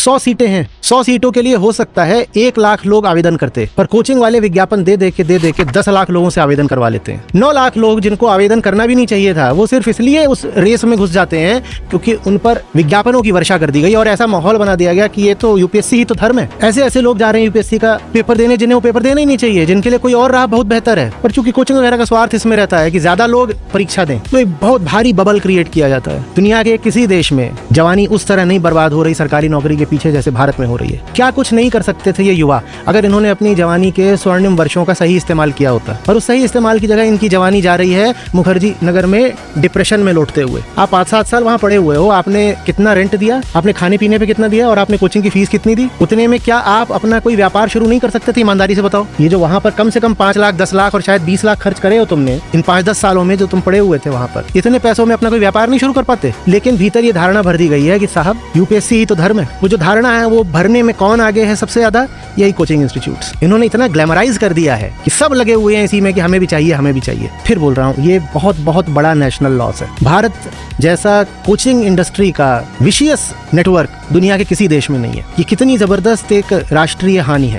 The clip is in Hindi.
100 सीटें हैं, 100 सीटों के लिए हो सकता है 1 लाख लोग आवेदन करते, पर कोचिंग वाले विज्ञापन दे दे के 10 लाख लोगों से आवेदन करवा लेते हैं। 9 लाख लोग जिनको आवेदन करना भी नहीं चाहिए था, वो सिर्फ इसलिए उस रेस में घुस जाते हैं क्योंकि उन पर विज्ञापनों की वर्षा कर दी गई और ऐसा माहौल बना दिया गया कि ये तो यूपीएससी ही तो धर्म है। ऐसे ऐसे लोग जा रहे हैं यूपीएससी का पेपर देने जिन्हें वो पेपर देना ही नहीं चाहिए, जिनके लिए कोई और राह बहुत बेहतर है, पर चूंकि कोचिंग वगैरह का स्वार्थ इसमें रहता है कि ज्यादा लोग परीक्षा दें, तो एक बहुत भारी बबल क्रिएट किया जाता है। दुनिया के किसी देश में जवानी उस तरह नहीं बर्बाद हो रही सरकारी नौकरी के पीछे जैसे भारत में हो रही है। क्या कुछ नहीं कर सकते थे ये युवा अगर इन्होंने अपनी जवानी के स्वर्णिम वर्षों का सही इस्तेमाल किया होता, और उस सही इस्तेमाल की जगह इनकी जवानी जा रही है मुखर्जी नगर में डिप्रेशन में लौटते हुए। आप 5-7 साल वहाँ पड़े हुए हो, आपने कितना रेंट दिया, आपने खाने पीने पे कितना दिया और आपने कोचिंग की फीस कितनी दी? उतने में क्या आप अपना कोई व्यापार शुरू नहीं कर सकते थे? ईमानदारी से बताओ। ये जो वहाँ पर कम से कम 5 लाख 10 लाख और शायद 20 लाख खर्च करे हो तुमने इन 5-10 सालों में जो तुम पड़े हुए थे वहाँ पर, इतने पैसों में अपना कोई व्यापार नहीं शुरू कर पाते? लेकिन भीतर ये धारणा भर दी गई है कि साहब यूपीएससी ही तो धर्म है। वो जो धारणा है वो भरने में कौन आगे है सबसे ज्यादा? यही कोचिंग इंस्टीट्यूट्स। इन्होंने इतना ग्लैमराइज कर दिया है कि सब लगे हुए हैं इसी में कि हमें भी चाहिए, हमें भी चाहिए। फिर बोल रहा हूँ, ये बहुत बहुत बड़ा नेशनल लॉस है। भारत जैसा कोचिंग इंडस्ट्री का विशियस नेटवर्क दुनिया के किसी देश में नहीं है। ये कितनी जबरदस्त एक राष्ट्रीय हानि है।